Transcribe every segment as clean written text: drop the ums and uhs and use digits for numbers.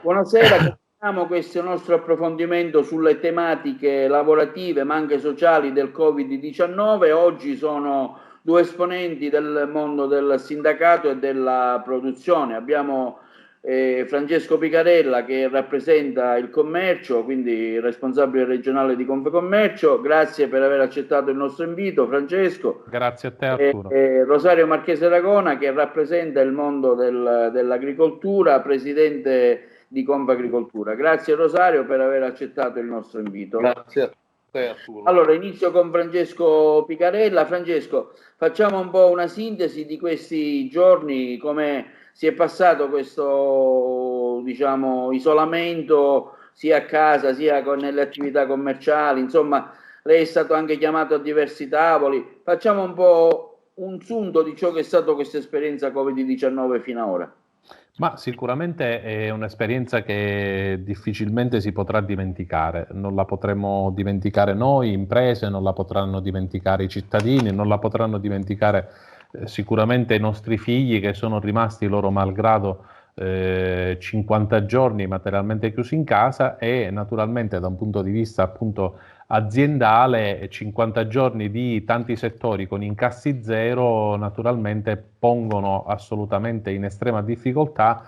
Buonasera, continuiamo questo nostro approfondimento sulle tematiche lavorative ma anche sociali del Covid-19. Oggi sono due esponenti del mondo del sindacato e della produzione. Abbiamo Francesco Picarella che rappresenta il commercio, quindi responsabile regionale di Confecommercio. Grazie per aver accettato il nostro invito, Francesco. Grazie a te, Arturo. Rosario Marchese Aragona che rappresenta il mondo dell'agricoltura, presidente di Confagricoltura. Grazie Rosario per aver accettato il nostro invito. Grazie a te, Arturo. Allora inizio con Francesco Picarella. Francesco, facciamo un po' una sintesi di questi giorni, come si è passato questo, diciamo, isolamento sia a casa sia nelle attività commerciali, insomma lei è stato anche chiamato a diversi tavoli. Facciamo un po' un sunto di ciò che è stato questa esperienza Covid-19 fino ad ora. Ma sicuramente è un'esperienza che difficilmente si potrà dimenticare, non la potremo dimenticare noi, imprese, non la potranno dimenticare i cittadini, non la potranno dimenticare sicuramente i nostri figli che sono rimasti loro malgrado 50 giorni materialmente chiusi in casa e naturalmente da un punto di vista appunto aziendale 50 giorni di tanti settori con incassi zero naturalmente pongono assolutamente in estrema difficoltà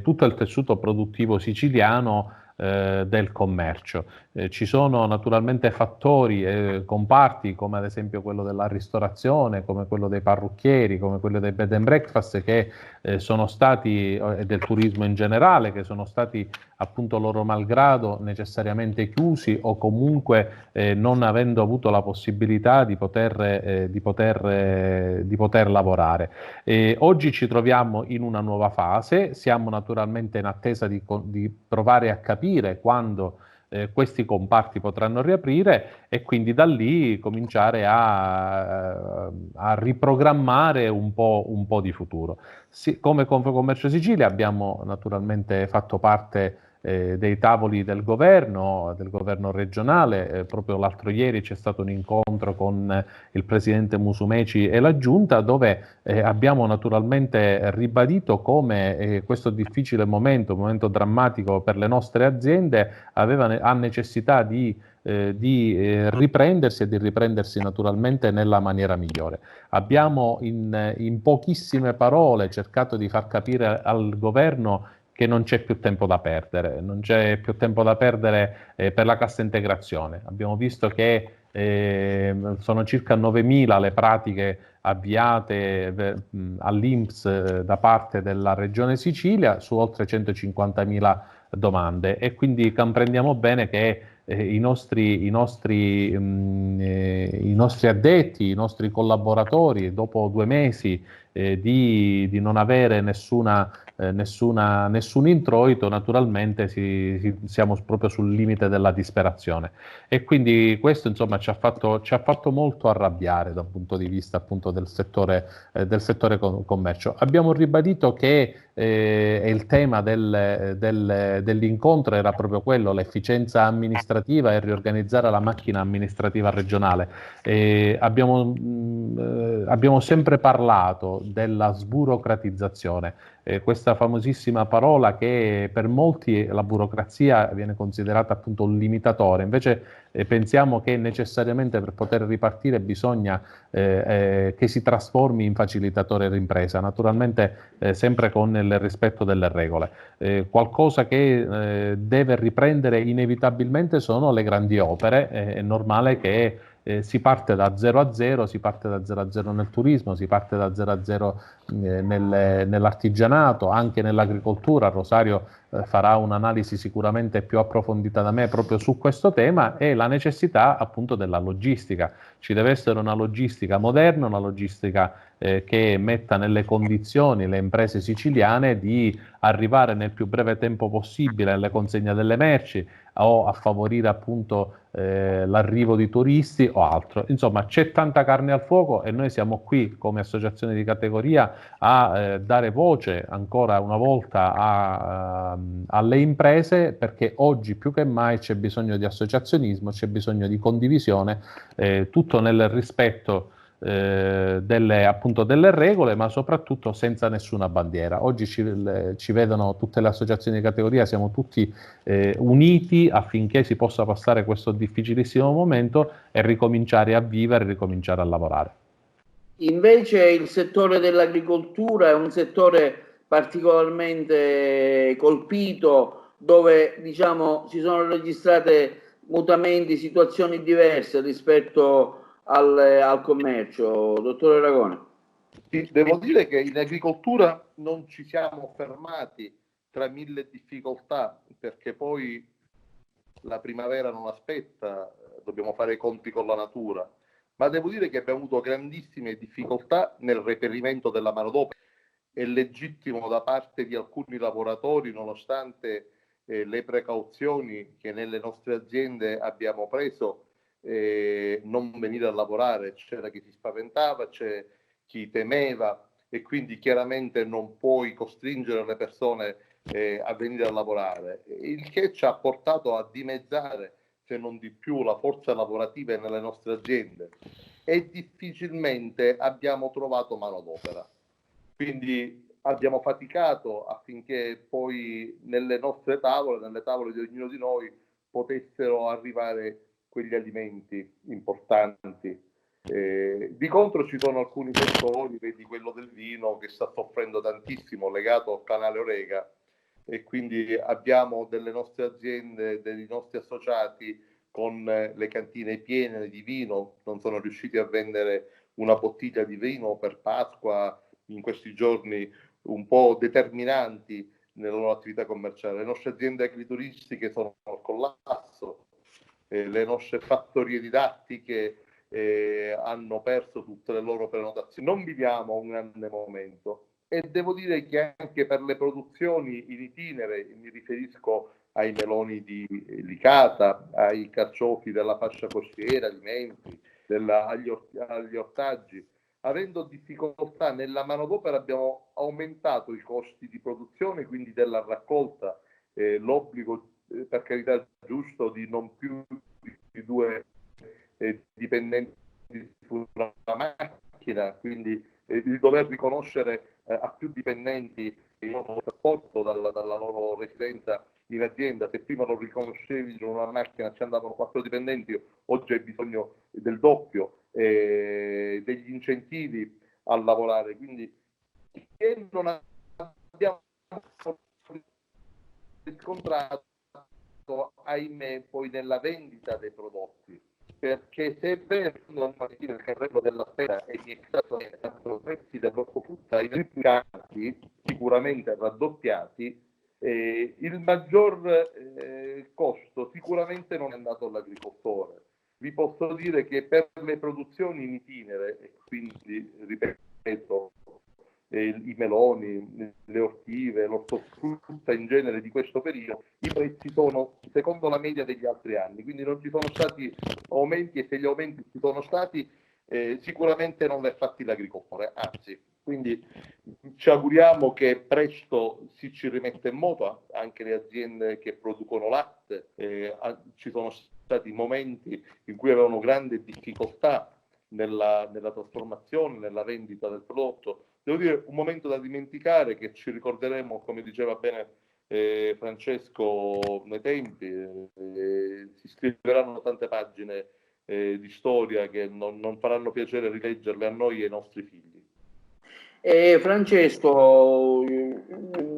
tutto il tessuto produttivo siciliano del commercio. Ci sono naturalmente fattori, comparti come ad esempio quello della ristorazione, come quello dei parrucchieri, come quello dei bed and breakfast che sono stati, e del turismo in generale, che sono stati appunto loro malgrado necessariamente chiusi o comunque non avendo avuto la possibilità di poter lavorare. Oggi ci troviamo in una nuova fase, siamo naturalmente in attesa di provare a capire quando questi comparti potranno riaprire e quindi da lì cominciare a riprogrammare un po' di futuro. Come Confecommercio Sicilia abbiamo naturalmente fatto parte dei tavoli del governo regionale. Proprio l'altro ieri c'è stato un incontro con il presidente Musumeci e la giunta dove abbiamo naturalmente ribadito come questo difficile momento, un momento drammatico per le nostre aziende, ha necessità di riprendersi e di riprendersi naturalmente nella maniera migliore. Abbiamo in pochissime parole cercato di far capire al governo che non c'è più tempo da perdere, non c'è più tempo da perdere per la cassa integrazione. Abbiamo visto che sono circa 9.000 le pratiche avviate all'INPS da parte della Regione Sicilia su oltre 150.000 domande e quindi comprendiamo bene che i nostri addetti, i nostri collaboratori, dopo 2 mesi di non avere nessun introito, naturalmente siamo proprio sul limite della disperazione. E quindi questo insomma ci ha fatto molto arrabbiare da un punto di vista appunto del settore commercio. Abbiamo ribadito che il tema dell'incontro era proprio quello, l'efficienza amministrativa e riorganizzare la macchina amministrativa regionale. Abbiamo sempre parlato della sburocratizzazione, questa famosissima parola che per molti la burocrazia viene considerata appunto un limitatore, invece pensiamo che necessariamente per poter ripartire bisogna che si trasformi in facilitatore d'impresa, naturalmente sempre con il rispetto delle regole. Qualcosa che deve riprendere inevitabilmente sono le grandi opere, è normale che si parte da 0 a 0, si parte da 0 a 0 nel turismo, si parte da 0 a 0 nell'artigianato, anche nell'agricoltura. Rosario farà un'analisi sicuramente più approfondita da me proprio su questo tema e la necessità appunto della logistica. Ci deve essere una logistica moderna, una logistica che metta nelle condizioni le imprese siciliane di arrivare nel più breve tempo possibile alle consegne delle merci o a favorire appunto l'arrivo di turisti o altro. Insomma, c'è tanta carne al fuoco e noi siamo qui come associazione di categoria a dare voce ancora una volta alle imprese, perché oggi più che mai c'è bisogno di associazionismo, c'è bisogno di condivisione, tutto nel rispetto appunto delle regole, ma soprattutto senza nessuna bandiera. Oggi ci vedono tutte le associazioni di categoria, siamo tutti uniti affinché si possa passare questo difficilissimo momento e ricominciare a vivere, ricominciare a lavorare. Invece il settore dell'agricoltura è un settore particolarmente colpito, dove diciamo si sono registrate mutamenti, situazioni diverse rispetto al commercio. Dottore Ragone. Sì, devo dire che in agricoltura non ci siamo fermati tra mille difficoltà, perché poi la primavera non aspetta, dobbiamo fare i conti con la natura, ma devo dire che abbiamo avuto grandissime difficoltà nel reperimento della manodopera. È legittimo da parte di alcuni lavoratori, nonostante le precauzioni che nelle nostre aziende abbiamo preso, non venire a lavorare. C'era chi si spaventava, c'è chi temeva, e quindi chiaramente non puoi costringere le persone a venire a lavorare, il che ci ha portato a dimezzare, se non di più, la forza lavorativa nelle nostre aziende, e difficilmente abbiamo trovato manodopera. Quindi abbiamo faticato affinché poi nelle nostre tavole, nelle tavole di ognuno di noi, potessero arrivare quegli alimenti importanti. Di contro ci sono alcuni settori, vedi quello del vino, che sta soffrendo tantissimo, legato al canale Orega, e quindi abbiamo delle nostre aziende, dei nostri associati con le cantine piene di vino, non sono riusciti a vendere una bottiglia di vino per Pasqua, in questi giorni un po' determinanti nella loro attività commerciale. Le nostre aziende agrituristiche sono al collasso, le nostre fattorie didattiche hanno perso tutte le loro prenotazioni. Non viviamo un grande momento, e devo dire che anche per le produzioni in itinere, mi riferisco ai meloni di Licata, ai carciofi della fascia costiera di Memphis, agli ortaggi, avendo difficoltà nella manodopera, abbiamo aumentato i costi di produzione, quindi della raccolta, l'obbligo, per carità giusto, di non più di 2 dipendenti su una macchina, quindi di dover riconoscere a più dipendenti il loro trasporto dalla loro residenza in azienda. Se prima lo riconoscevi in una macchina ci andavano 4 dipendenti, oggi hai bisogno del doppio, degli incentivi a lavorare, quindi che non abbiamo riscontrato, ahimè, poi nella vendita dei prodotti, perché se è vero il carrello della spesa è iniziato a prezzi dell'ortofrutta triplicati, sicuramente raddoppiati, il maggior costo sicuramente non è andato all'agricoltore. Vi posso dire che per le produzioni in itinere, e quindi ripeto, i meloni, le ortive, l'ortofrutta in genere di questo periodo, i prezzi sono secondo la media degli altri anni, quindi non ci sono stati aumenti, e se gli aumenti ci sono stati sicuramente non li ha fatti l'agricoltore, anzi. Quindi ci auguriamo che presto si ci rimetta in moto anche le aziende che producono latte. Ci sono stati momenti in cui avevano grande difficoltà nella trasformazione, nella vendita del prodotto. Devo dire, un momento da dimenticare, che ci ricorderemo, come diceva bene Francesco, nei tempi. Si scriveranno tante pagine di storia che non faranno piacere rileggerle a noi e ai nostri figli. Francesco,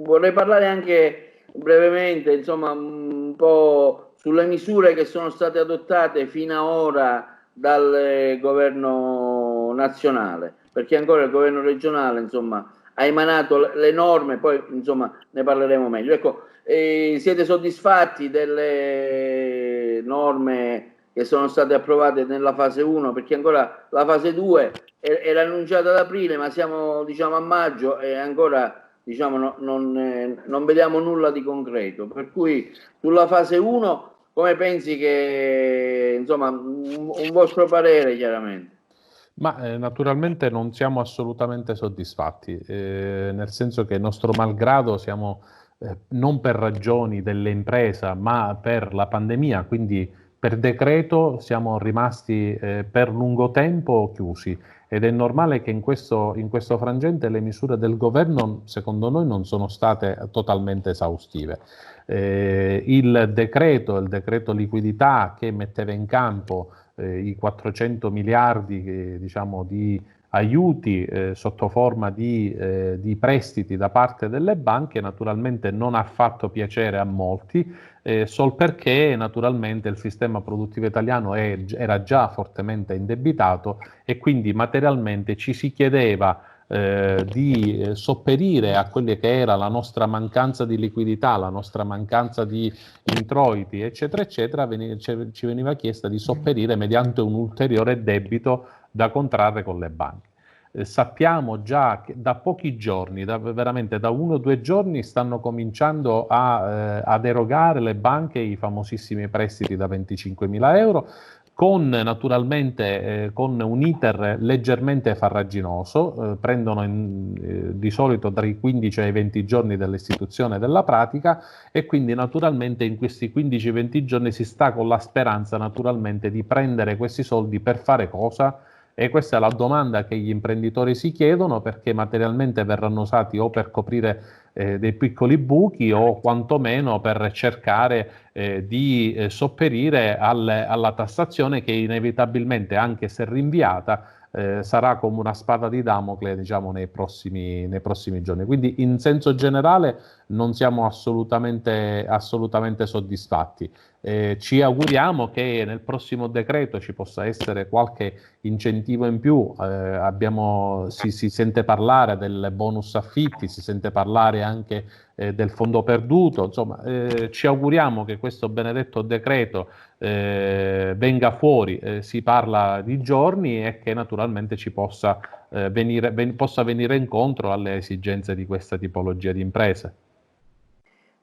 vorrei parlare anche brevemente, insomma, un po' sulle misure che sono state adottate fino ad ora dal governo nazionale, perché ancora il governo regionale, insomma, ha emanato le norme, poi insomma ne parleremo meglio. Ecco, siete soddisfatti delle norme che sono state approvate nella fase 1, perché ancora la fase 2 era annunciata ad aprile, ma siamo, diciamo, a maggio e ancora, diciamo, non vediamo nulla di concreto. Per cui sulla fase 1 come pensi che, insomma, un vostro parere chiaramente? Ma naturalmente non siamo assolutamente soddisfatti, nel senso che nostro malgrado siamo non per ragioni dell'impresa, ma per la pandemia, quindi per decreto siamo rimasti per lungo tempo chiusi ed è normale che in questo frangente le misure del governo, secondo noi, non sono state totalmente esaustive. Il decreto liquidità che metteva in campo i 400 miliardi diciamo, di aiuti sotto forma di prestiti da parte delle banche naturalmente non ha fatto piacere a molti, sol perché naturalmente il sistema produttivo italiano era già fortemente indebitato e quindi materialmente ci si chiedeva di sopperire a quelle che era la nostra mancanza di liquidità, la nostra mancanza di introiti, eccetera, eccetera, ci veniva chiesta di sopperire mediante un ulteriore debito da contrarre con le banche. Sappiamo già che da pochi giorni, veramente da 1 o 2 giorni, stanno cominciando ad erogare le banche i famosissimi prestiti da 25.000 euro, con naturalmente con un iter leggermente farraginoso, prendono di solito tra i 15 e i 20 giorni dall'istituzione della pratica e quindi naturalmente in questi 15-20 giorni si sta con la speranza naturalmente di prendere questi soldi per fare cosa? E questa è la domanda che gli imprenditori si chiedono, perché materialmente verranno usati o per coprire dei piccoli buchi o quantomeno per cercare di sopperire alla tassazione che inevitabilmente, anche se rinviata, sarà come una spada di Damocle, diciamo, nei prossimi giorni. Quindi in senso generale non siamo assolutamente soddisfatti. Ci auguriamo che nel prossimo decreto ci possa essere qualche incentivo in più. Si sente parlare del bonus affitti, si sente parlare anche del fondo perduto. Insomma, ci auguriamo che questo benedetto decreto venga fuori, si parla di giorni, e che naturalmente ci possa venire incontro alle esigenze di questa tipologia di imprese.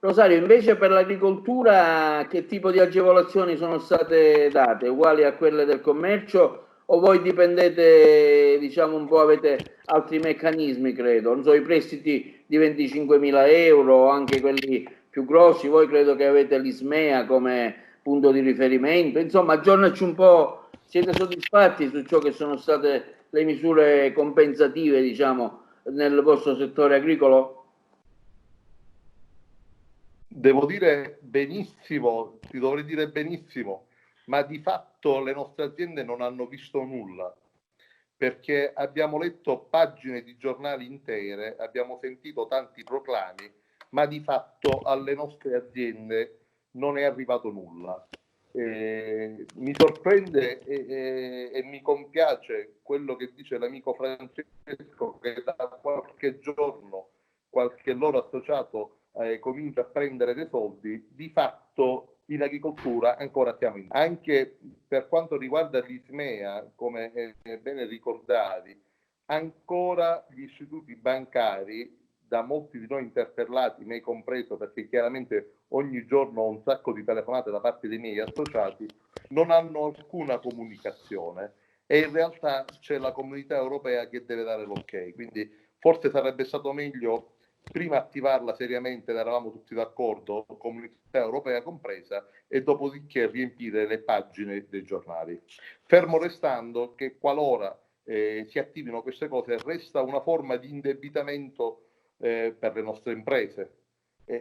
Rosario, invece per l'agricoltura che tipo di agevolazioni sono state date? Uguali a quelle del commercio o voi dipendete, diciamo un po', avete altri meccanismi, credo? Non so, i prestiti di 25.000 euro o anche quelli più grossi, voi credo che avete l'Ismea come punto di riferimento. Insomma, aggiornaci un po', siete soddisfatti su ciò che sono state le misure compensative, diciamo, nel vostro settore agricolo? Devo dire benissimo, ti dovrei dire benissimo, ma di fatto le nostre aziende non hanno visto nulla, perché abbiamo letto pagine di giornali intere, abbiamo sentito tanti proclami, ma di fatto alle nostre aziende non è arrivato nulla. Mi sorprende e mi compiace quello che dice l'amico Francesco, che da qualche giorno qualche loro associato comincia a prendere dei soldi. Di fatto in agricoltura ancora siamo in. Anche per quanto riguarda l'Ismea, come bene ricordavi, ancora gli istituti bancari, da molti di noi interpellati, me compreso, perché chiaramente ogni giorno ho un sacco di telefonate da parte dei miei associati, non hanno alcuna comunicazione, e in realtà c'è la comunità europea che deve dare l'ok. Quindi forse sarebbe stato meglio prima attivarla seriamente, eravamo tutti d'accordo, comunità europea compresa, e dopodiché riempire le pagine dei giornali. Fermo restando che qualora si attivino queste cose, resta una forma di indebitamento per le nostre imprese.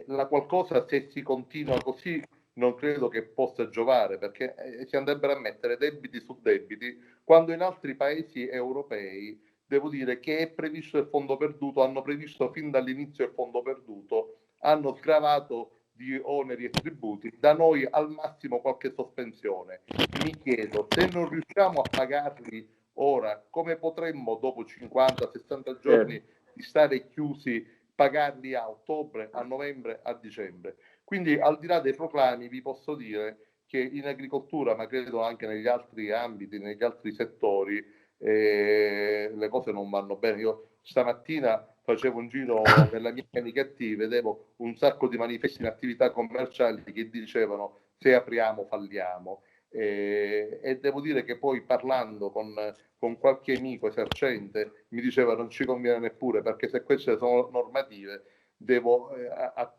La qualcosa, se si continua così, non credo che possa giovare, perché si andrebbero a mettere debiti su debiti, quando in altri paesi europei devo dire che è previsto il fondo perduto, hanno previsto fin dall'inizio il fondo perduto, hanno sgravato di oneri e tributi, da noi al massimo qualche sospensione. Mi chiedo, se non riusciamo a pagarli ora, come potremmo dopo 50-60 giorni di stare chiusi pagarli a ottobre, a novembre, a dicembre? Quindi, al di là dei proclami, vi posso dire che in agricoltura, ma credo anche negli altri ambiti, negli altri settori, le cose non vanno bene. Io stamattina facevo un giro nella mia Canicattì, vedevo un sacco di manifesti in attività commerciali che dicevano: se apriamo falliamo. E devo dire che poi, parlando con qualche amico esercente, mi diceva: non ci conviene neppure, perché se queste sono normative devo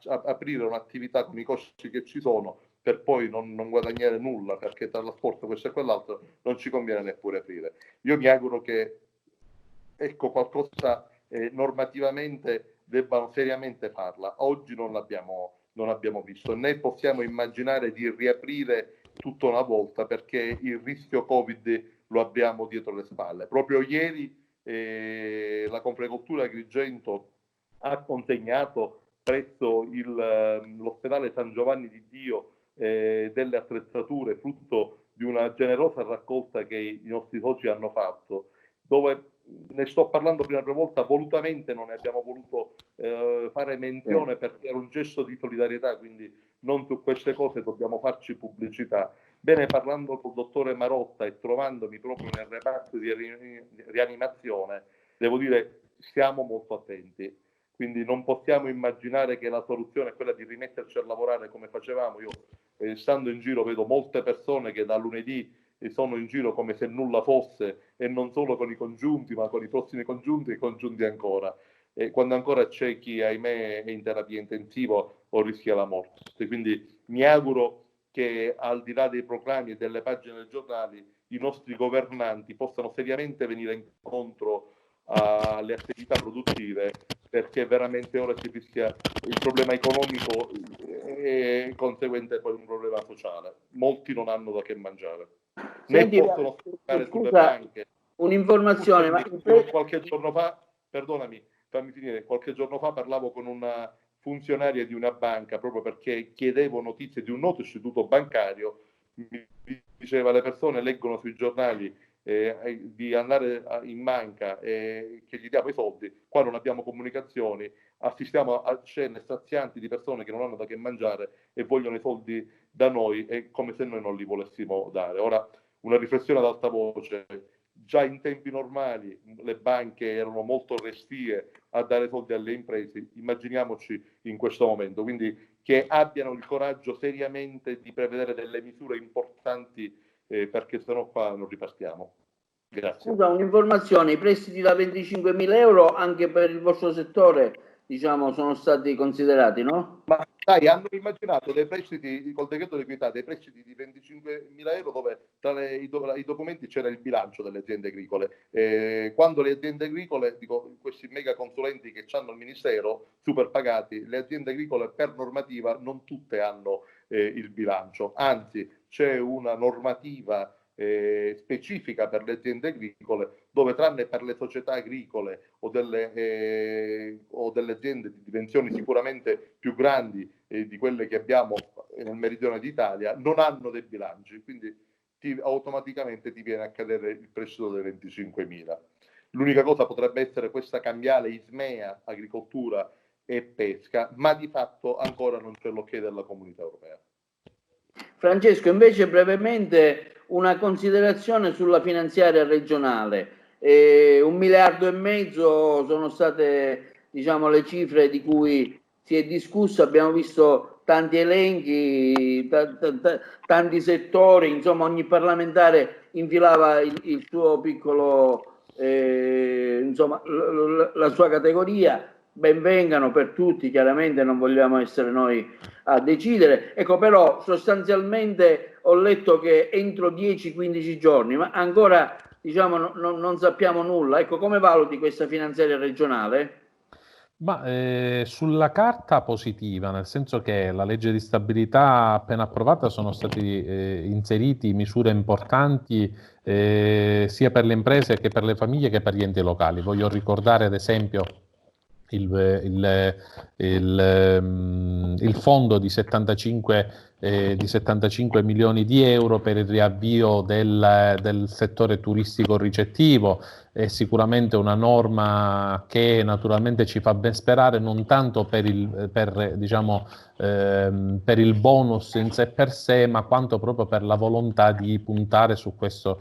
aprire un'attività con i costi che ci sono, per poi non guadagnare nulla, perché tra l'asporto questo e quell'altro non ci conviene neppure aprire. Io mi auguro che, ecco, qualcosa normativamente debbano seriamente farla. Oggi non abbiamo visto, né possiamo immaginare di riaprire tutta una volta, perché il rischio Covid lo abbiamo dietro le spalle. Proprio ieri la Confagricoltura Agrigento ha consegnato presso l'ospedale San Giovanni di Dio delle attrezzature, frutto di una generosa raccolta che i nostri soci hanno fatto, dove ne sto parlando per la prima volta, volutamente non ne abbiamo voluto fare menzione perché era un gesto di solidarietà, quindi non su queste cose dobbiamo farci pubblicità. Bene, parlando col dottore Marotta e trovandomi proprio nel reparto di rianimazione, devo dire, stiamo molto attenti. Quindi non possiamo immaginare che la soluzione è quella di rimetterci a lavorare come facevamo. Io, stando in giro, vedo molte persone che da lunedì sono in giro come se nulla fosse, e non solo con i congiunti, ma con i prossimi congiunti e congiunti ancora. E quando ancora c'è chi, ahimè, è in terapia intensiva o rischia la morte. Quindi mi auguro che, al di là dei proclami e delle pagine dei giornali, i nostri governanti possano seriamente venire incontro alle attività produttive, perché veramente ora si rischia il problema economico e conseguente poi un problema sociale. Molti non hanno da che mangiare. Senti, né possono sfruttare sulle banche. Un'informazione, ma qualche giorno fa, perdonami, fammi finire, qualche giorno fa parlavo con una funzionaria di una banca, proprio perché chiedevo notizie di un noto istituto bancario. Mi diceva: le persone leggono sui giornali di andare in banca e che gli diamo i soldi, qua non abbiamo comunicazioni, assistiamo a scene strazianti di persone che non hanno da che mangiare e vogliono i soldi da noi, è come se noi non li volessimo dare. Ora, una riflessione ad alta voce: già in tempi normali le banche erano molto restie a dare soldi alle imprese, immaginiamoci in questo momento. Quindi che abbiano il coraggio seriamente di prevedere delle misure importanti, perché sennò qua non ripartiamo. Grazie. Scusa, un'informazione: i prestiti da 25.000 euro anche per il vostro settore, diciamo, sono stati considerati, no? Ma dai, hanno immaginato dei prestiti col decreto di equità, dei prestiti di 25.000 euro, dove tra i documenti c'era il bilancio delle aziende agricole. Quando le aziende agricole, dico, questi mega consulenti che hanno il ministero, super pagati, le aziende agricole per normativa non tutte hanno il bilancio, anzi c'è una normativa specifica per le aziende agricole, dove, tranne per le società agricole o delle aziende di dimensioni sicuramente più grandi di quelle che abbiamo nel meridione d'Italia, non hanno dei bilanci, quindi automaticamente ti viene a cadere il prestito dei 25.000. L'unica cosa potrebbe essere questa cambiale Ismea, agricoltura e pesca, ma di fatto ancora non c'è l'ok della Comunità Europea. Francesco, invece, brevemente una considerazione sulla finanziaria regionale. 1,5 miliardi sono state, diciamo, le cifre di cui si è discusso. Abbiamo visto tanti elenchi, tanti settori, insomma ogni parlamentare infilava il suo piccolo, insomma la sua categoria. Ben vengano per tutti, chiaramente non vogliamo essere noi a decidere. Ecco, però sostanzialmente ho letto che entro 10-15 giorni, ma ancora, diciamo, non sappiamo nulla. Ecco, come valuti questa finanziaria regionale? Ma sulla carta positiva, nel senso che la legge di stabilità appena approvata sono stati inseriti misure importanti sia per le imprese che per le famiglie che per gli enti locali. Voglio ricordare ad esempio il fondo di 75 milioni di euro per il riavvio del settore turistico ricettivo. È sicuramente una norma che naturalmente ci fa ben sperare, non tanto per il bonus in sé per sé, ma quanto proprio per la volontà di puntare su questo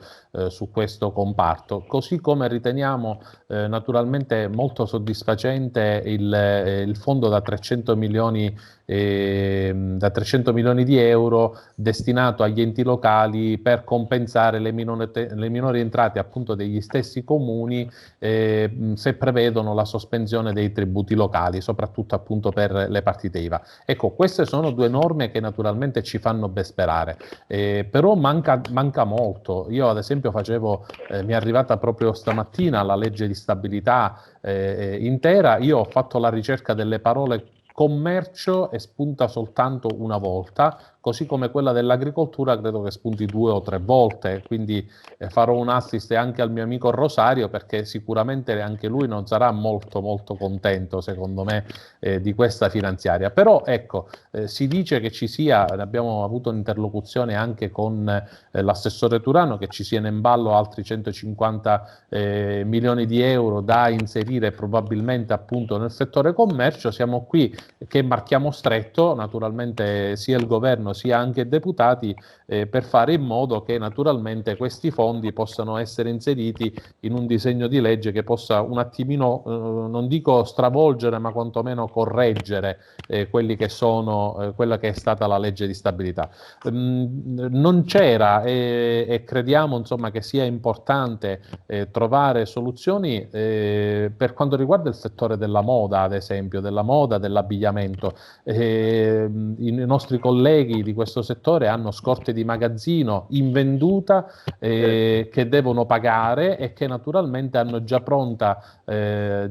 comparto. Così come riteniamo naturalmente molto soddisfacente il fondo da 300 milioni da 300 milioni di euro destinato agli enti locali per compensare le minori entrate appunto degli stessi comuni se prevedono la sospensione dei tributi locali, soprattutto appunto per le partite IVA. Ecco, queste sono due norme che naturalmente ci fanno ben sperare, però manca molto. Io ad esempio mi è arrivata proprio stamattina la legge di stabilità intera, io ho fatto la ricerca delle parole commercio e spunta soltanto una volta, così come quella dell'agricoltura credo che spunti 2 o 3 volte, quindi farò un assist anche al mio amico Rosario, perché sicuramente anche lui non sarà molto molto contento, secondo me, di questa finanziaria. Però ecco, si dice che abbiamo avuto un'interlocuzione anche con l'assessore Turano, che ci siano in ballo altri 150 milioni di euro da inserire probabilmente appunto nel settore commercio. Siamo qui che marchiamo stretto, naturalmente sia il governo sia anche i deputati, per fare in modo che naturalmente questi fondi possano essere inseriti in un disegno di legge che possa un attimino, non dico stravolgere, ma quantomeno correggere quelli che sono, quella che è stata la legge di stabilità. Non c'era e crediamo insomma che sia importante trovare soluzioni per quanto riguarda il settore della moda, ad esempio, della moda, dell'abbigliamento. I nostri colleghi di questo settore hanno scorte di magazzino in venduta che devono pagare e che naturalmente hanno già pronta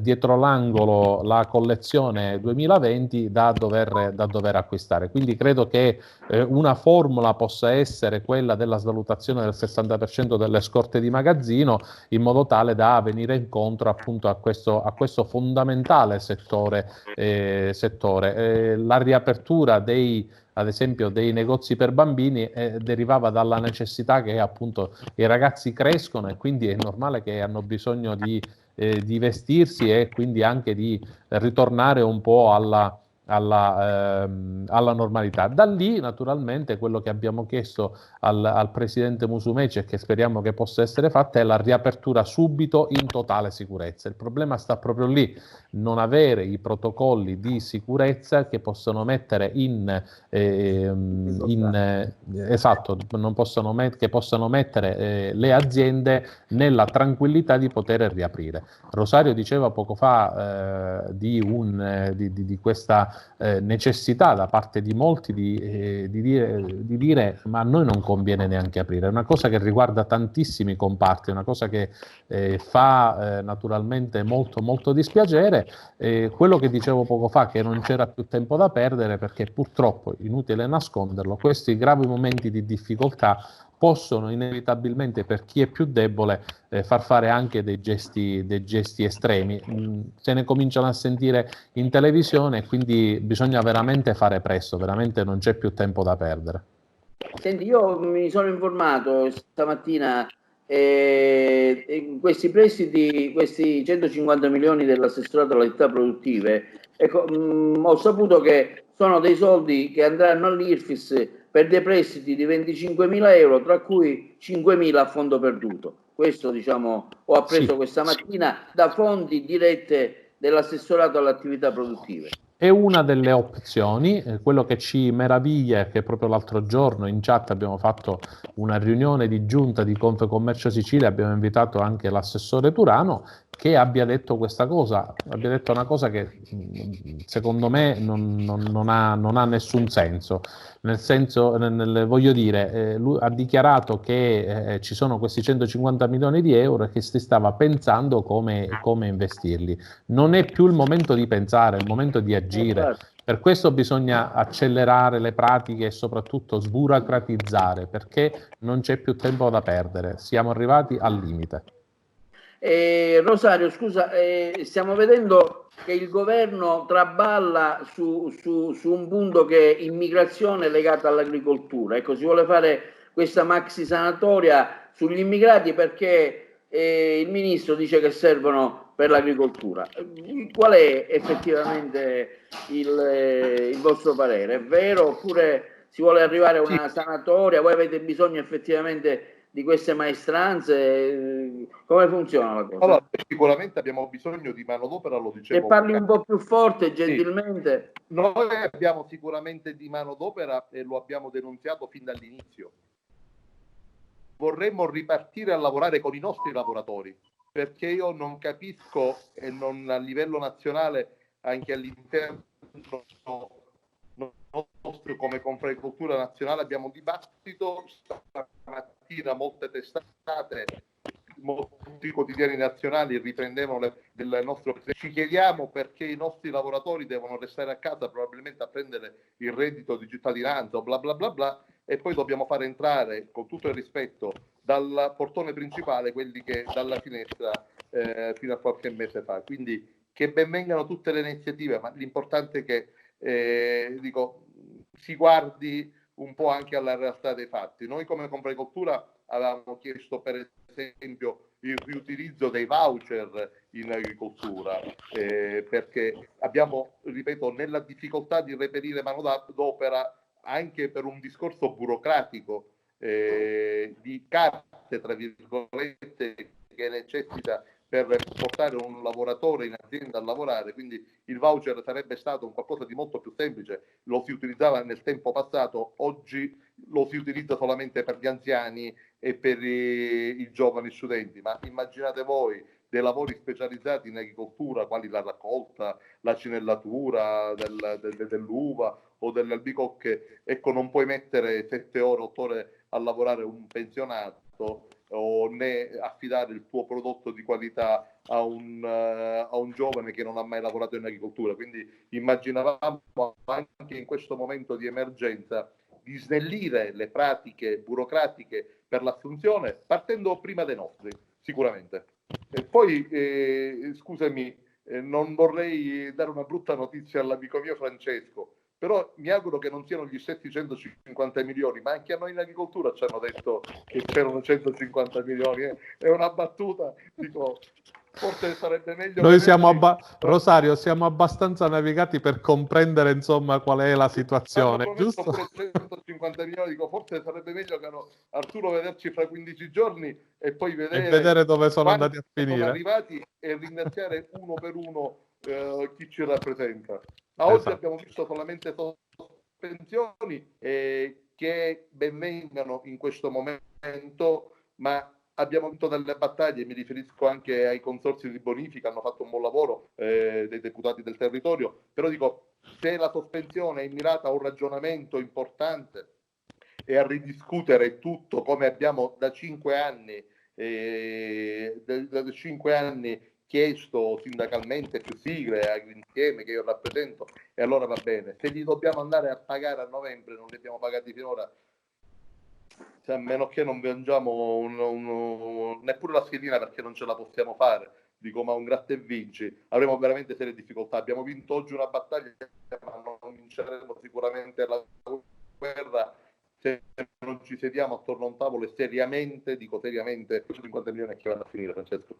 dietro l'angolo la collezione 2020 da dover acquistare. Quindi credo che una formula possa essere quella della svalutazione del 60% delle scorte di magazzino, in modo tale da venire incontro appunto a questo fondamentale settore. La riapertura ad esempio dei negozi per bambini derivava dalla necessità che appunto i ragazzi crescono e quindi è normale che hanno bisogno di vestirsi e quindi anche di ritornare un po' alla normalità. Da lì naturalmente quello che abbiamo chiesto al presidente Musumeci e che speriamo che possa essere fatta è la riapertura subito in totale sicurezza. Il problema sta proprio lì, non avere i protocolli di sicurezza che possano mettere esatto, che possano mettere le aziende nella tranquillità di poter riaprire. Rosario diceva poco fa di questa necessità da parte di molti di dire ma a noi non conviene neanche aprire. È una cosa che riguarda tantissimi comparti, è una cosa che fa naturalmente molto molto dispiacere. Quello che dicevo poco fa, che non c'era più tempo da perdere, perché purtroppo, inutile nasconderlo, questi gravi momenti di difficoltà possono inevitabilmente, per chi è più debole, far fare anche dei gesti estremi. Se ne cominciano a sentire in televisione e quindi bisogna veramente fare presto, veramente non c'è più tempo da perdere. Senti, io mi sono informato stamattina, questi prestiti, questi 150 milioni dell'assessorato alle attività produttive, ecco, ho saputo che sono dei soldi che andranno all'IRFIS per dei prestiti di 25.000 euro, tra cui 5.000 a fondo perduto. Questo, diciamo, ho appreso questa mattina da fonti dirette dell'assessorato alle attività produttive. È una delle opzioni. Quello che ci meraviglia è che proprio l'altro giorno in chat abbiamo fatto una riunione di giunta di Confcommercio Sicilia, abbiamo invitato anche l'assessore Turano, che abbia detto questa cosa, abbia detto una cosa che secondo me non ha nessun senso. Nel senso, voglio dire, lui ha dichiarato che ci sono questi 150 milioni di euro e che si stava pensando come investirli. Non è più il momento di pensare, è il momento di agire. Per questo bisogna accelerare le pratiche e soprattutto sburocratizzare, perché non c'è più tempo da perdere, siamo arrivati al limite. Rosario, scusa, stiamo vedendo che il governo traballa su un punto che è immigrazione legata all'agricoltura. Ecco, si vuole fare questa maxi sanatoria sugli immigrati perché il ministro dice che servono per l'agricoltura. Qual è effettivamente il vostro parere? È vero oppure si vuole arrivare a una sanatoria? Voi avete bisogno effettivamente di queste maestranze? Come funziona la cosa? Allora, sicuramente abbiamo bisogno di manodopera, lo dicevo. Se parli un po' più forte, gentilmente. Sì. Noi abbiamo sicuramente di manodopera e lo abbiamo denunziato fin dall'inizio. Vorremmo ripartire a lavorare con i nostri lavoratori, perché io non capisco, e non a livello nazionale, anche all'interno nostro come Confagricoltura Nazionale abbiamo un dibattito stamattina, molte testate, molti quotidiani nazionali riprendevano del nostro. Ci chiediamo perché i nostri lavoratori devono restare a casa probabilmente a prendere il reddito di cittadinanza o bla bla bla bla, e poi dobbiamo far entrare, con tutto il rispetto, dal portone principale quelli che dalla finestra fino a qualche mese fa. Quindi che ben vengano tutte le iniziative, ma l'importante è che si guardi un po' anche alla realtà dei fatti. Noi come Confagricoltura avevamo chiesto per esempio il riutilizzo dei voucher in agricoltura, perché abbiamo, ripeto, nella difficoltà di reperire manodopera anche per un discorso burocratico di carte, tra virgolette, che necessita per portare un lavoratore in azienda a lavorare, quindi il voucher sarebbe stato un qualcosa di molto più semplice, lo si utilizzava nel tempo passato, oggi lo si utilizza solamente per gli anziani e per i giovani studenti, ma immaginate voi dei lavori specializzati in agricoltura, quali la raccolta, la cinellatura dell'uva o delle albicocche, ecco, non puoi mettere 7 ore, 8 ore a lavorare un pensionato, o né affidare il tuo prodotto di qualità a un giovane che non ha mai lavorato in agricoltura. Quindi immaginavamo anche in questo momento di emergenza di snellire le pratiche burocratiche per l'assunzione, partendo prima dei nostri, sicuramente. E poi, scusami, non vorrei dare una brutta notizia all'amico mio Francesco, però mi auguro che non siano gli stessi 150 milioni, ma anche a noi in agricoltura ci hanno detto che c'erano 150 milioni. È una battuta, dico, forse sarebbe meglio. Noi siamo Rosario, siamo abbastanza navigati per comprendere insomma qual è la situazione, giusto? 150 milioni, dico, forse sarebbe meglio che Arturo vederci fra 15 giorni e poi vedere dove sono andati a finire. Sono arrivati e ringraziare uno per uno chi ci rappresenta. Ma oggi abbiamo visto solamente sospensioni che ben vengano in questo momento, ma abbiamo vinto delle battaglie, mi riferisco anche ai consorzi di bonifica, hanno fatto un buon lavoro dei deputati del territorio, però dico, se la sospensione è mirata a un ragionamento importante e a ridiscutere tutto come abbiamo da 5 anni, da 5 anni chiesto sindacalmente più sigle insieme che io rappresento, e allora va bene. Se li dobbiamo andare a pagare a novembre, non li abbiamo pagati finora, a meno che non vengiamo neppure la schedina, perché non ce la possiamo fare, dico, ma un gratta e vinci, avremo veramente serie difficoltà. Abbiamo vinto oggi una battaglia, ma non vinceremo sicuramente la guerra se non ci sediamo attorno a un tavolo e seriamente, dico seriamente, 50 milioni che vanno a finire, Francesco.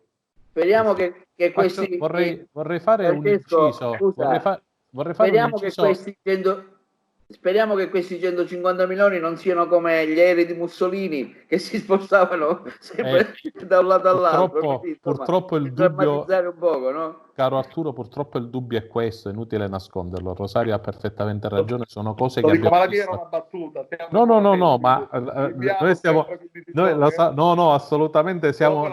Speriamo che questi... Vorrei fare un inciso. Vorrei fare un inciso. Speriamo che questi 150 milioni non siano come gli aerei di Mussolini che si spostavano sempre da un lato all'altro. Purtroppo il dubbio, un poco, no? Caro Arturo, purtroppo il dubbio è questo, è inutile nasconderlo. Rosario ha perfettamente ragione, sono cose che abbiamo visto. Era una battuta. No, ma noi stiamo... No, assolutamente siamo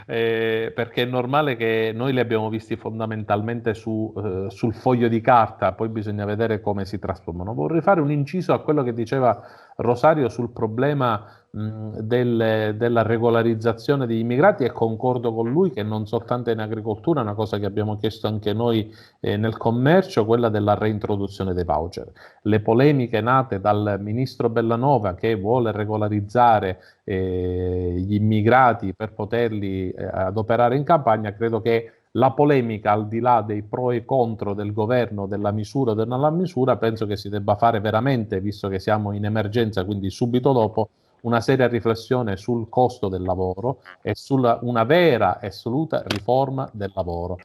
perché è normale che noi li abbiamo visti fondamentalmente sul foglio di carta, poi bisogna vedere come si trasformano. Vorrei fare un inciso a quello che diceva Rosario sul problema della regolarizzazione degli immigrati, e concordo con lui che non soltanto in agricoltura, è una cosa che abbiamo chiesto anche noi nel commercio, quella della reintroduzione dei voucher. Le polemiche nate dal ministro Bellanova che vuole regolarizzare gli immigrati per poterli adoperare in campagna, credo che la polemica, al di là dei pro e contro del governo, della misura o della non misura, penso che si debba fare veramente, visto che siamo in emergenza, quindi subito dopo, una seria riflessione sul costo del lavoro e sulla una vera e assoluta riforma del lavoro.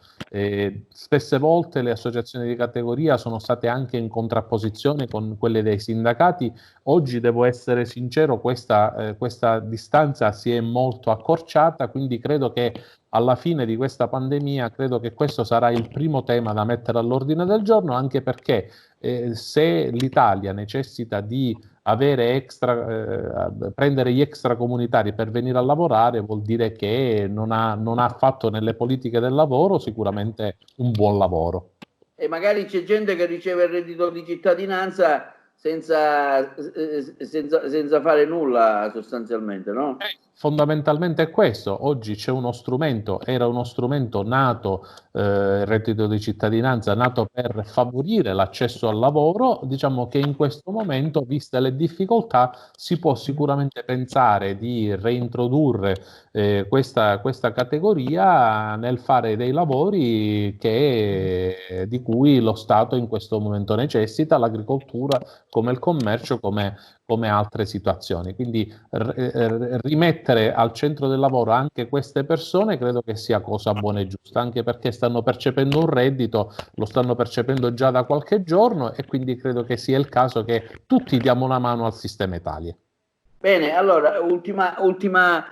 Spesse volte le associazioni di categoria sono state anche in contrapposizione con quelle dei sindacati. Oggi, devo essere sincero, questa distanza si è molto accorciata, quindi credo che alla fine di questa pandemia, credo che questo sarà il primo tema da mettere all'ordine del giorno, anche perché se l'Italia necessita di prendere gli extracomunitari per venire a lavorare, vuol dire che non ha fatto nelle politiche del lavoro sicuramente un buon lavoro. E magari c'è gente che riceve il reddito di cittadinanza senza fare nulla sostanzialmente, no? Fondamentalmente è questo. Oggi c'è uno strumento, era uno strumento nato, il reddito di cittadinanza, nato per favorire l'accesso al lavoro. Diciamo che in questo momento, viste le difficoltà, si può sicuramente pensare di reintrodurre questa categoria nel fare dei lavori di cui lo Stato in questo momento necessita, l'agricoltura come il commercio, come altre situazioni. Quindi rimettere al centro del lavoro anche queste persone credo che sia cosa buona e giusta, anche perché stanno percependo un reddito, lo stanno percependo già da qualche giorno, e quindi credo che sia il caso che tutti diamo una mano al sistema Italia. Bene, allora, ultima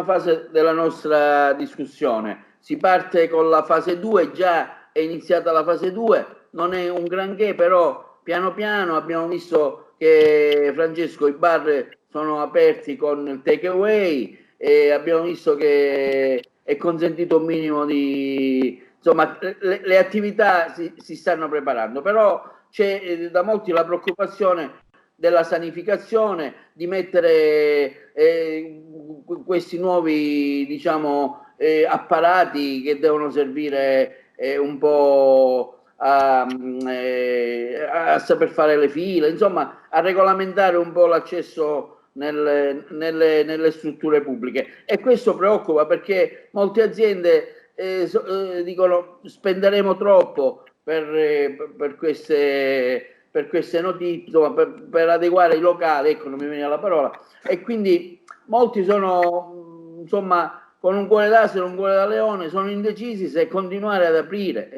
fase della nostra discussione. Si parte con la fase 2, già è iniziata la fase 2, non è un granché, però piano piano abbiamo visto che, Francesco, i bar sono aperti con il take away e abbiamo visto che è consentito un minimo di... Insomma, le attività si stanno preparando, però c'è da molti la preoccupazione della sanificazione, di mettere questi nuovi, diciamo, apparati che devono servire un po' a saper fare le file, insomma, a regolamentare un po' l'accesso nelle strutture pubbliche. E questo preoccupa, perché molte aziende dicono spenderemo troppo per queste notizie, insomma, per adeguare i locali, ecco, non mi viene la parola, e quindi molti sono, insomma, con un cuore d'asino e un cuore da leone, sono indecisi se continuare ad aprire,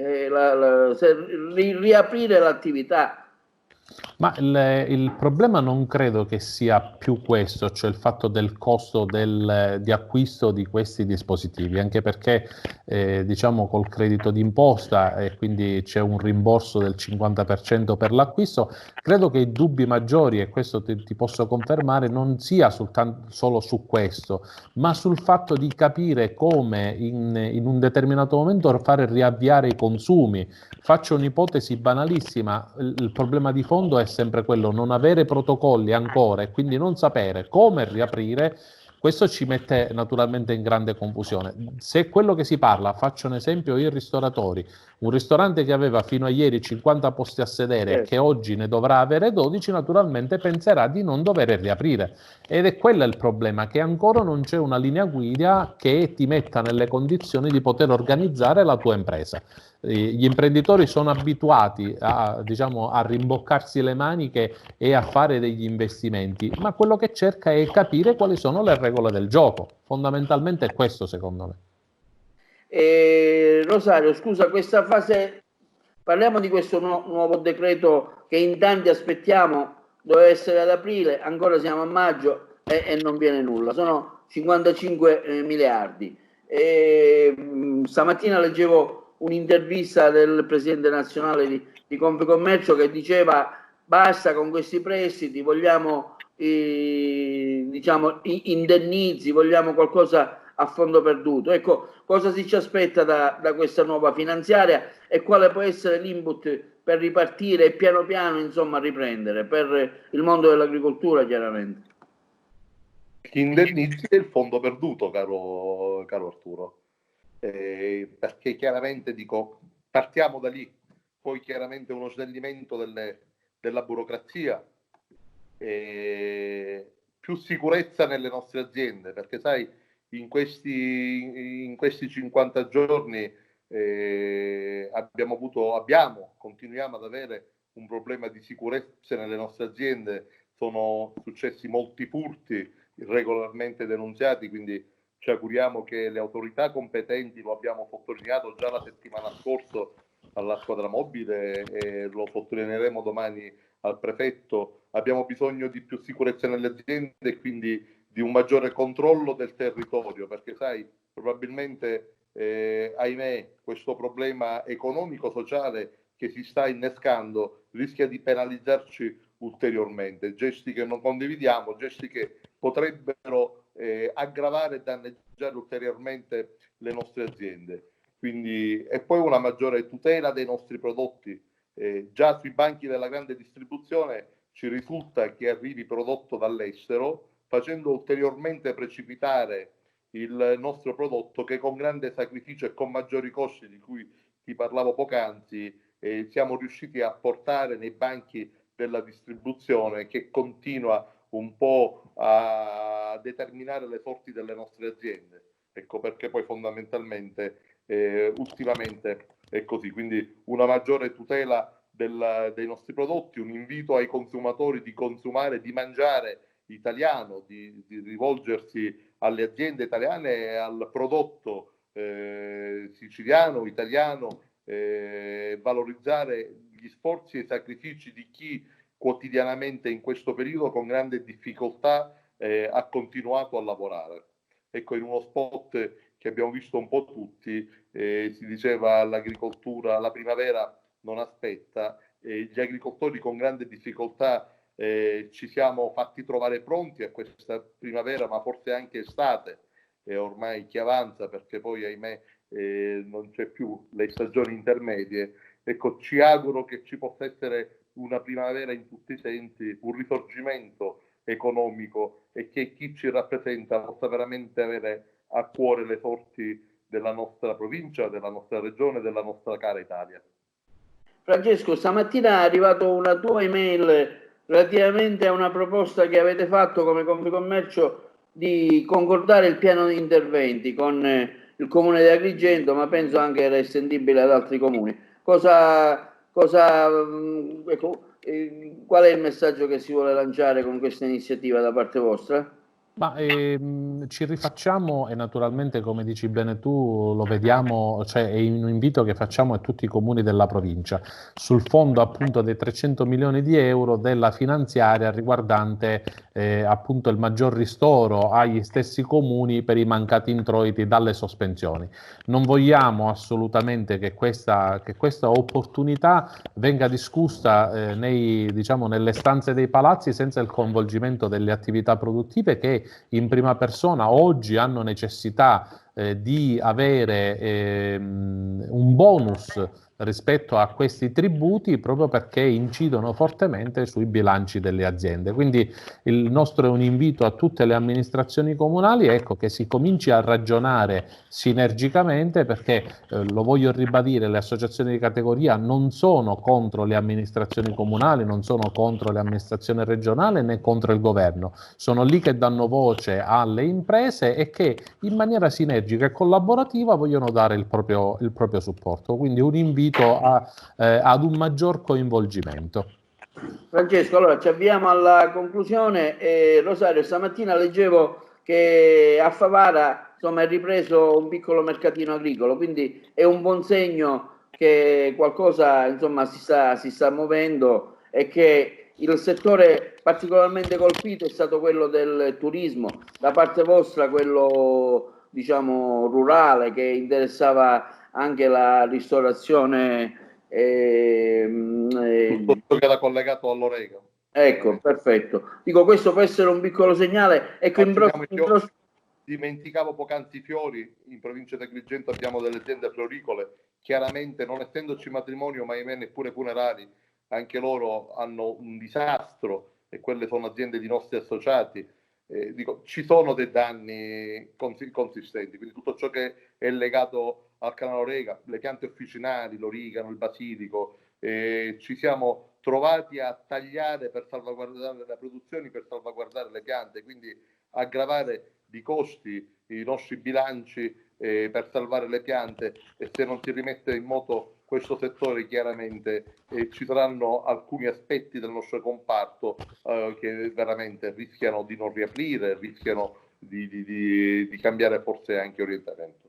se riaprire l'attività. Ma il problema non credo che sia più questo, cioè il fatto del costo di acquisto di questi dispositivi, anche perché diciamo col credito d'imposta, e quindi c'è un rimborso del 50% per l'acquisto. Credo che i dubbi maggiori, e questo ti posso confermare, non sia solo su questo, ma sul fatto di capire come in un determinato momento fare riavviare i consumi. Faccio un'ipotesi banalissima: il problema di fondo è sempre quello, non avere protocolli ancora e quindi non sapere come riaprire. Questo ci mette naturalmente in grande confusione. Se quello che si parla, faccio un esempio, i ristoratori, un ristorante che aveva fino a ieri 50 posti a sedere e che oggi ne dovrà avere 12, naturalmente penserà di non dover riaprire. Ed è quello il problema, che ancora non c'è una linea guida che ti metta nelle condizioni di poter organizzare la tua impresa. Gli imprenditori sono abituati diciamo, a rimboccarsi le maniche e a fare degli investimenti, ma quello che cerca è capire quali sono le regole del gioco. Fondamentalmente è questo, secondo me. Rosario, scusa, questa fase, parliamo di questo nuovo decreto che in tanti aspettiamo, doveva essere ad aprile, ancora siamo a maggio e non viene nulla, sono 55 miliardi. Stamattina leggevo un'intervista del presidente nazionale di Confcommercio che diceva basta con questi prestiti, vogliamo diciamo indennizi, vogliamo qualcosa a fondo perduto. Ecco, cosa si ci aspetta da questa nuova finanziaria e quale può essere l'input per ripartire e piano piano, insomma, riprendere per il mondo dell'agricoltura, chiaramente. Gli indennizi e il fondo perduto, caro Arturo, perché chiaramente dico, partiamo da lì, poi chiaramente uno snellimento della burocrazia, più sicurezza nelle nostre aziende, perché sai, in questi 50 giorni continuiamo ad avere un problema di sicurezza nelle nostre aziende sono successi molti furti irregolarmente denunziati, quindi ci auguriamo che le autorità competenti, lo abbiamo sottolineato già la settimana scorsa alla squadra mobile e lo sottolineeremo domani al prefetto, abbiamo bisogno di più sicurezza nelle aziende e quindi di un maggiore controllo del territorio, perché sai, probabilmente ahimè questo problema economico-sociale che si sta innescando rischia di penalizzarci ulteriormente, gesti che non condividiamo, gesti che potrebbero aggravare e danneggiare ulteriormente le nostre aziende. Quindi, e poi una maggiore tutela dei nostri prodotti. Già sui banchi della grande distribuzione ci risulta che arrivi prodotto dall'estero, facendo ulteriormente precipitare il nostro prodotto che con grande sacrificio e con maggiori costi di cui ti parlavo poc'anzi siamo riusciti a portare nei banchi della distribuzione, che continua un po' a determinare le sorti delle nostre aziende. Ecco perché poi fondamentalmente ultimamente è così, quindi una maggiore tutela dei nostri prodotti, un invito ai consumatori di consumare, di mangiare italiano, di rivolgersi alle aziende italiane e al prodotto siciliano, italiano, valorizzare gli sforzi e i sacrifici di chi quotidianamente in questo periodo con grande difficoltà ha continuato a lavorare. Ecco, in uno spot che abbiamo visto un po' tutti, si diceva l'agricoltura, la primavera non aspetta, gli agricoltori con grande difficoltà ci siamo fatti trovare pronti a questa primavera, ma forse anche estate, ormai che avanza, perché poi ahimè non c'è più le stagioni intermedie. Ecco, ci auguro che ci possa essere una primavera in tutti i sensi, un risorgimento economico e che chi ci rappresenta possa veramente avere a cuore le sorti della nostra provincia, della nostra regione, della nostra cara Italia. Francesco, stamattina è arrivata una tua email relativamente a una proposta che avete fatto come Confcommercio di concordare il piano di interventi con il comune di Agrigento, ma penso anche era estendibile ad altri comuni. Ecco, qual è il messaggio che si vuole lanciare con questa iniziativa da parte vostra? Ma ci rifacciamo e naturalmente, come dici bene tu, lo vediamo, cioè è un invito che facciamo a tutti i comuni della provincia sul fondo appunto dei 300 milioni di euro della finanziaria riguardante appunto il maggior ristoro agli stessi comuni per i mancati introiti dalle sospensioni. Non vogliamo assolutamente che questa opportunità venga discussa diciamo, nelle stanze dei palazzi senza il coinvolgimento delle attività produttive che in prima persona oggi hanno necessità di avere un bonus rispetto a questi tributi proprio perché incidono fortemente sui bilanci delle aziende. Quindi il nostro è un invito a tutte le amministrazioni comunali, ecco, che si cominci a ragionare sinergicamente perché, lo voglio ribadire, le associazioni di categoria non sono contro le amministrazioni comunali, non sono contro le amministrazioni regionali né contro il governo, sono lì che danno voce alle imprese e che in maniera sinergica e collaborativa vogliono dare il proprio supporto. Quindi un invito ad un maggior coinvolgimento. Francesco, allora ci avviamo alla conclusione. Rosario, stamattina leggevo che a Favara insomma, è ripreso un piccolo mercatino agricolo, quindi è un buon segno che qualcosa insomma, si sta muovendo e che il settore particolarmente colpito è stato quello del turismo, da parte vostra quello diciamo rurale che interessava anche la ristorazione. Tutto che era collegato all'Orega. Ecco, perfetto. Dico, questo può essere un piccolo segnale. Ecco, dimenticavo poc'anzi Fiori, in provincia di Agrigento abbiamo delle aziende floricole, chiaramente non essendoci matrimonio, ma ahimè neppure funerali, anche loro hanno un disastro e quelle sono aziende di nostri associati. Dico, ci sono dei danni consistenti, quindi tutto ciò che è legato al canale Orega, le piante officinali, l'origano, il basilico, ci siamo trovati a tagliare per salvaguardare le produzioni, per salvaguardare le piante, quindi aggravare di costi i nostri bilanci per salvare le piante, e se non si rimette in moto questo settore chiaramente ci saranno alcuni aspetti del nostro comparto che veramente rischiano di non riaprire, rischiano di cambiare forse anche orientamento.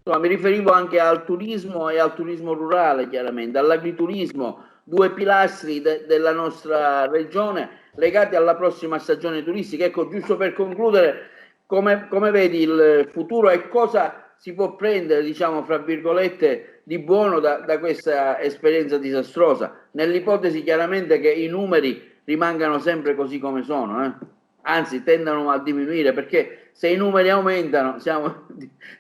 Mi riferivo anche al turismo e al turismo rurale, chiaramente, all'agriturismo, due pilastri della nostra regione legati alla prossima stagione turistica. Ecco, giusto per concludere, come vedi il futuro e cosa si può prendere, diciamo, fra virgolette, di buono da questa esperienza disastrosa, nell'ipotesi chiaramente che i numeri rimangano sempre così come sono, anzi tendano a diminuire, perché se i numeri aumentano siamo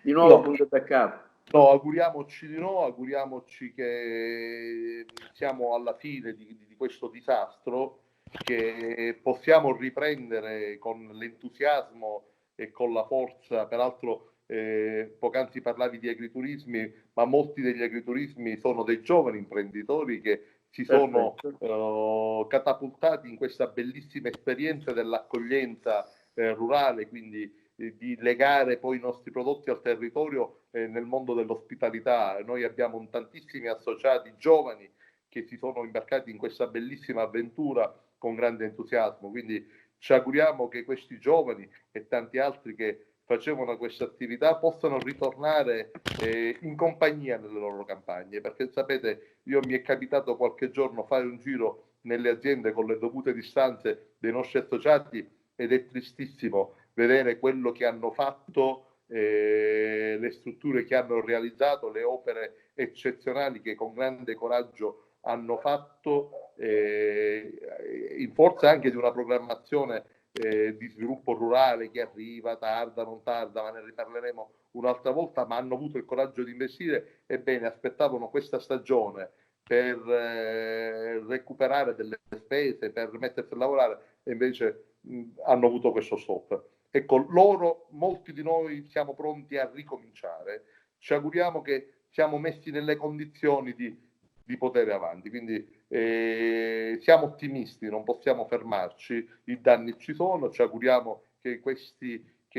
di nuovo punto da capo. No, auguriamoci di no, auguriamoci che siamo alla fine di questo disastro, che possiamo riprendere con l'entusiasmo e con la forza. Peraltro poc'anzi parlavi di agriturismi, ma molti degli agriturismi sono dei giovani imprenditori che si sono catapultati in questa bellissima esperienza dell'accoglienza rurale, quindi di legare poi i nostri prodotti al territorio nel mondo dell'ospitalità. Noi abbiamo tantissimi associati giovani che si sono imbarcati in questa bellissima avventura con grande entusiasmo, quindi ci auguriamo che questi giovani e tanti altri che facevano questa attività possano ritornare in compagnia nelle loro campagne, perché sapete, io mi è capitato qualche giorno fare un giro nelle aziende con le dovute distanze dei nostri associati ed è tristissimo vedere quello che hanno fatto, le strutture che hanno realizzato, le opere eccezionali che con grande coraggio hanno fatto, in forza anche di una programmazione di sviluppo rurale che arriva, tarda, non tarda, ma ne riparleremo un'altra volta, ma hanno avuto il coraggio di investire. Ebbene, aspettavano questa stagione per recuperare delle spese, per mettersi a lavorare, e invece hanno avuto questo stop. Ecco, molti di noi siamo pronti a ricominciare, ci auguriamo che siamo messi nelle condizioni di poter avanti, quindi siamo ottimisti, non possiamo fermarci, i danni ci sono, ci auguriamo che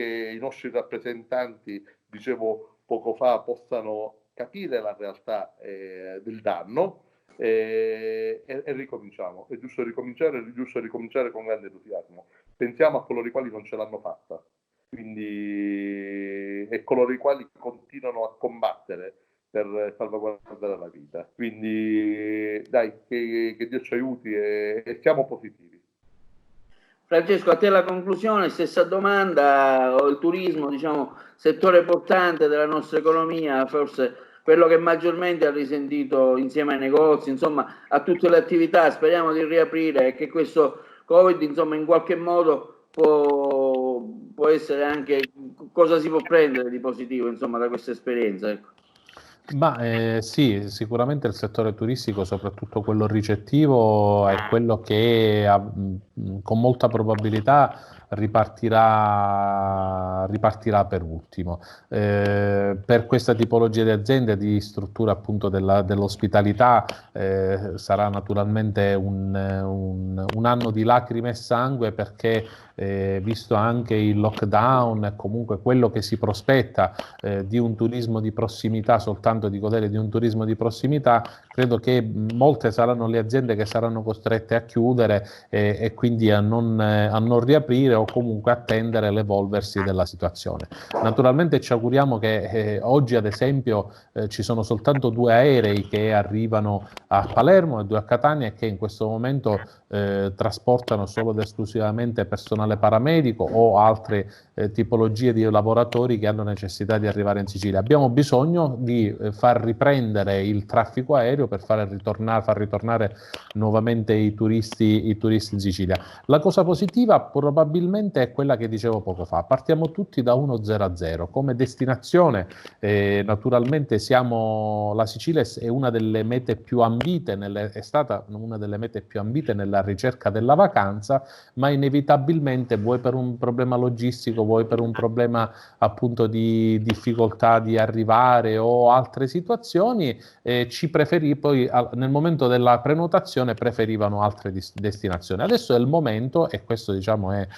i nostri rappresentanti, dicevo poco fa, possano capire la realtà del danno e ricominciamo. È giusto ricominciare con grande entusiasmo. Pensiamo a coloro i quali non ce l'hanno fatta, quindi, e coloro i quali continuano a combattere per salvaguardare la vita. Quindi dai, che Dio ci aiuti e siamo positivi. Francesco, a te la conclusione, stessa domanda. Il turismo, diciamo, settore portante della nostra economia, forse quello che maggiormente ha risentito insieme ai negozi, insomma a tutte le attività. Speriamo di riaprire e che questo Covid, insomma, in qualche modo può essere anche, cosa si può prendere di positivo, insomma, da questa esperienza, ecco. Ma sì, sicuramente il settore turistico, soprattutto quello ricettivo, è quello che con molta probabilità ripartirà per ultimo. Per questa tipologia di aziende, di struttura appunto dell'ospitalità, sarà naturalmente un anno di lacrime e sangue, perché visto anche il lockdown e comunque quello che si prospetta di un turismo di prossimità, soltanto di godere di un turismo di prossimità, credo che molte saranno le aziende che saranno costrette a chiudere e quindi a non riaprire, o comunque attendere l'evolversi della situazione. Naturalmente ci auguriamo che oggi, ad esempio, ci sono soltanto 2 aerei che arrivano a Palermo e 2 a Catania, e che in questo momento trasportano solo ed esclusivamente personale paramedico o altre tipologie di lavoratori che hanno necessità di arrivare in Sicilia. Abbiamo bisogno di far riprendere il traffico aereo per far ritornare nuovamente i turisti in Sicilia. La cosa positiva probabilmente è quella che dicevo poco fa: partiamo tutti da 1-0-0 come destinazione. Naturalmente la Sicilia è una delle mete più ambite, è stata una delle mete più ambite nella ricerca della vacanza, ma inevitabilmente, vuoi per un problema logistico, vuoi per un problema appunto di difficoltà di arrivare o altre situazioni, poi nel momento della prenotazione preferivano altre destinazioni. Adesso è il momento, e questo diciamo è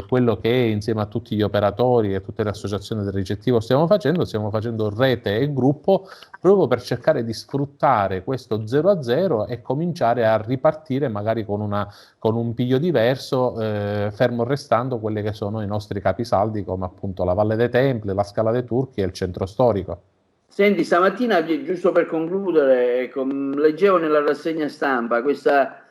quello che insieme a tutti gli operatori e tutte le associazioni del ricettivo stiamo facendo rete e gruppo proprio per cercare di sfruttare questo 0-0 e cominciare a ripartire magari con un piglio diverso, fermo restando quelli che sono i nostri capisaldi come appunto la Valle dei Templi, la Scala dei Turchi e il centro storico. Senti, stamattina, giusto per concludere, ecco, leggevo nella rassegna stampa questa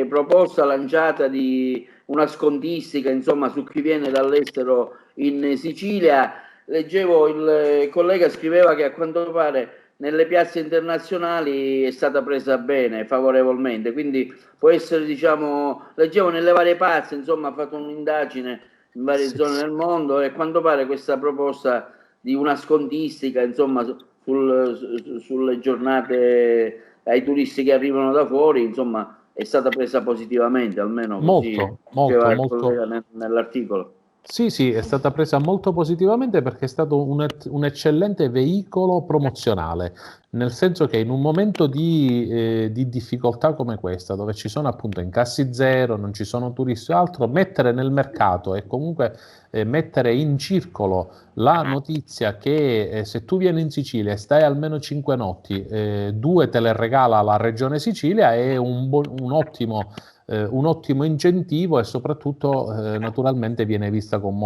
proposta lanciata di una scontistica, insomma, su chi viene dall'estero in Sicilia. Leggevo, il collega scriveva che a quanto pare nelle piazze internazionali è stata presa bene, favorevolmente, quindi può essere, diciamo, leggevo nelle varie piazze, insomma, ha fatto un'indagine in varie zone del mondo e a quanto pare questa proposta di una scontistica, insomma, sulle giornate ai turisti che arrivano da fuori, insomma, è stata presa positivamente, almeno così diceva il collega nell'articolo. Sì, è stata presa molto positivamente perché è stato un eccellente veicolo promozionale, nel senso che in un momento di difficoltà come questa, dove ci sono appunto incassi zero, non ci sono turisti o altro, mettere nel mercato e comunque mettere in circolo la notizia che se tu vieni in Sicilia e stai almeno 5 notti, 2 te le regala la Regione Sicilia, è un ottimo incentivo e soprattutto naturalmente viene vista con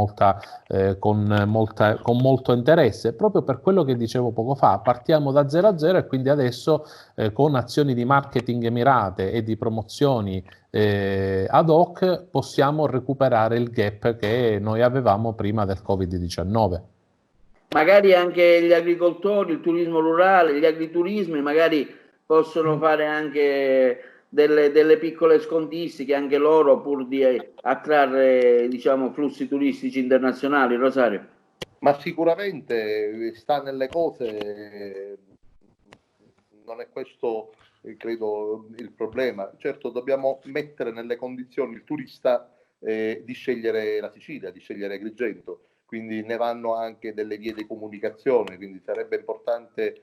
molto interesse, proprio per quello che dicevo poco fa. Partiamo da 0-0 e quindi adesso con azioni di marketing mirate e di promozioni ad hoc possiamo recuperare il gap che noi avevamo prima del Covid-19. Magari anche gli agricoltori, il turismo rurale, gli agriturismi magari possono fare anche delle piccole scontistiche, anche loro, pur di attrarre, diciamo, flussi turistici internazionali. Rosario? Ma sicuramente sta nelle cose, non è questo credo il problema. Certo, dobbiamo mettere nelle condizioni il turista di scegliere la Sicilia, di scegliere Agrigento, quindi ne vanno anche delle vie di comunicazione, quindi sarebbe importante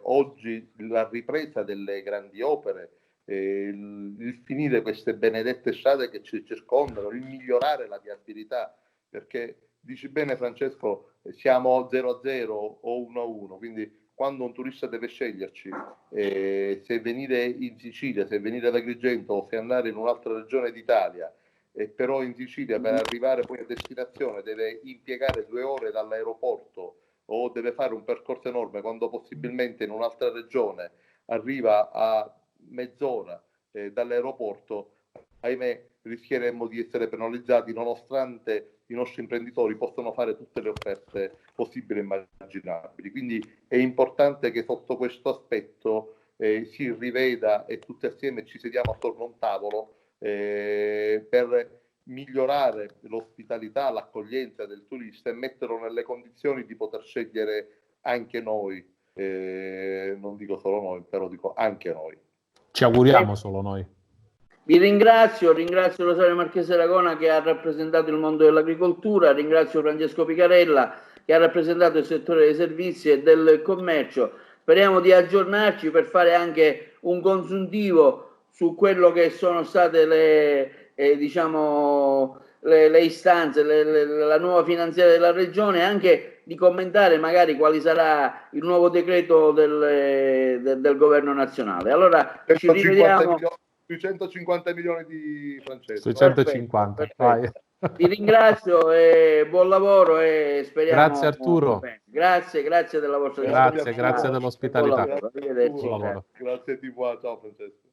oggi la ripresa delle grandi opere, il finire queste benedette strade che ci circondano, il migliorare la viabilità, perché dici bene Francesco, siamo 0-0 o 1-1, quindi quando un turista deve sceglierci se venire in Sicilia, se venire ad Agrigento o se andare in un'altra regione d'Italia, però in Sicilia per arrivare poi a destinazione deve impiegare 2 ore dall'aeroporto o deve fare un percorso enorme, quando possibilmente in un'altra regione arriva a mezz'ora dall'aeroporto, ahimè rischieremmo di essere penalizzati, nonostante i nostri imprenditori possono fare tutte le offerte possibili e immaginabili. Quindi è importante che sotto questo aspetto si riveda e tutti assieme ci sediamo attorno a un tavolo per migliorare l'ospitalità, l'accoglienza del turista e metterlo nelle condizioni di poter scegliere anche noi, non dico solo noi, però dico anche noi. Ci auguriamo solo noi. Vi ringrazio Rosario Marchese Ragona che ha rappresentato il mondo dell'agricoltura, ringrazio Francesco Picarella che ha rappresentato il settore dei servizi e del commercio. Speriamo di aggiornarci per fare anche un consuntivo su quello che sono state le istanze, la nuova finanziaria della Regione, anche di commentare magari quali sarà il nuovo decreto del governo nazionale. Allora ci rivediamo sui 150 milioni di Francesco. Sui 150. Perfetto. Vi ringrazio e buon lavoro e speriamo. Grazie Arturo. Grazie della vostra Grazie dell'ospitalità. Arrivederci. Grazie a TV, ciao Francesco.